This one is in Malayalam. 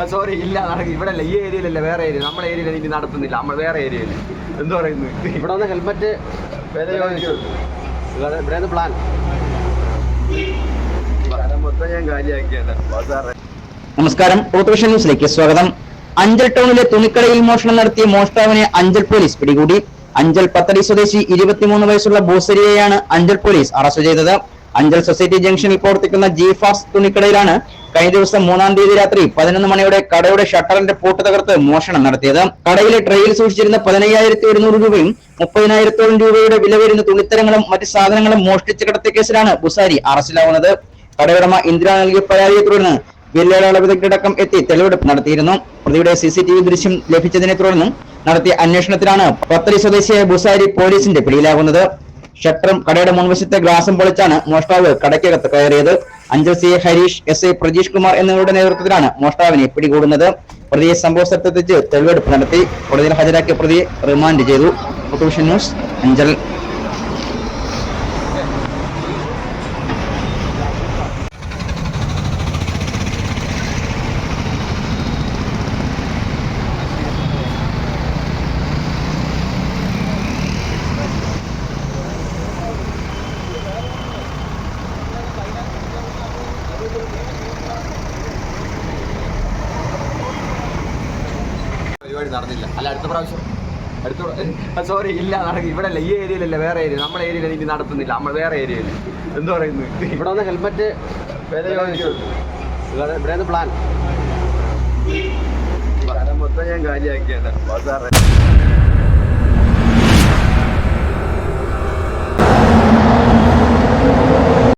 സോറി ഇല്ല നടക്കും ഇവിടെ അല്ല, ഈ ഏരിയയിലല്ല, വേറെ ഏരിയ. നമ്മളെ ഏരിയയിൽ ഇനി നടത്തുന്നില്ല, നമ്മൾ വേറെ ഏരിയയിൽ. എന്താ പറയുന്നത്? ഇവിടെ വന്ന് ഹെൽമെറ്റ് ഇവിടെ പ്ലാൻ മൊത്തം ഞാൻ കാര്യമാക്കിയാണ്. നമസ്കാരം, ഓട്ടോവിഷൻ ന്യൂസിലേക്ക് സ്വാഗതം. അഞ്ചൽ ടൗണിലെ തുണിക്കടയിൽ മോഷണം നടത്തിയ മോഷ്ടാവിനെ അഞ്ചൽ പോലീസ് പിടികൂടി. അഞ്ചൽ പത്തടി സ്വദേശി 23 വയസ്സുള്ള ബൂസരിയെയാണ് അഞ്ചൽ പോലീസ് അറസ്റ്റ് ചെയ്തത്. അഞ്ചൽ സൊസൈറ്റി ജംഗ്ഷനിൽ പ്രവർത്തിക്കുന്ന ജി-ഫാസ് തുണിക്കടയിലാണ് കഴിഞ്ഞ ദിവസം 3-ാം തീയതി രാത്രി 11 മണിയോടെ കടയുടെ ഷട്ടറിന്റെ പൂട്ട് തകർത്ത് മോഷണം നടത്തിയത്. കടയിലെ ട്രെയിൽ സൂക്ഷിച്ചിരുന്ന 15,100 രൂപയും 30,000-ഓളം രൂപയുടെ വില വരുന്ന തുണിത്തരങ്ങളും മറ്റ് സാധനങ്ങളും മോഷ്ടിച്ച് കടത്തിയ കേസിലാണ് ബുസാരി അറസ്റ്റിലാവുന്നത്. കടയുടമ ഇന്ദിര നൽകിയ പരാതിയെ തുടർന്ന് വില്ലേട വിദഗ്ധരടക്കം എത്തി തെളിവെടുപ്പ് നടത്തിയിരുന്നു. പ്രതിയുടെ CCTV ദൃശ്യം ലഭിച്ചതിനെ തുടർന്ന് നടത്തിയ അന്വേഷണത്തിലാണ് പത്തടി സ്വദേശിയായ ബുസാരി പോലീസിന്റെ പിടിയിലാകുന്നത്. ഷട്ടറും കടയുടെ മുൻവശത്തെ ഗ്ലാസും പൊളിച്ചാണ് മോഷ്ടാവ് കടയ്ക്കകത്ത് കയറിയത്. അഞ്ചൽ CA ഹരീഷ്, SI പ്രജീഷ് കുമാർ എന്നിവരുടെ നേതൃത്വത്തിലാണ് മോഷ്ടാവിനെ പിടികൂടുന്നത്. പ്രതിയെ സംഭവ സ്ഥലത്തെത്തിച്ച് തെളിവെടുപ്പ് നടത്തി കോടതിയിൽ ഹാജരാക്കിയ പ്രതിയെ റിമാൻഡ് ചെയ്തു. ഓട്ടോവിഷൻ ന്യൂസ്, അഞ്ചൽ. പരിപാടി നടന്നില്ല. അല്ല, അടുത്ത പ്രാവശ്യം സോറി ഇല്ല നടക്കും ഇവിടെ അല്ല, ഈ ഏരിയയിലല്ല, വേറെ ഏരിയ. നമ്മളെ ഏരിയയിൽ ഇനി നടത്തുന്നില്ല, നമ്മൾ വേറെ ഏരിയയിൽ. എന്താ പറയുന്നത്? ഇവിടെ വന്ന് ഹെൽമെറ്റ് ഇവിടെ പ്ലാൻ മൊത്തം ഞാൻ കാര്യമാക്കിയാണ്.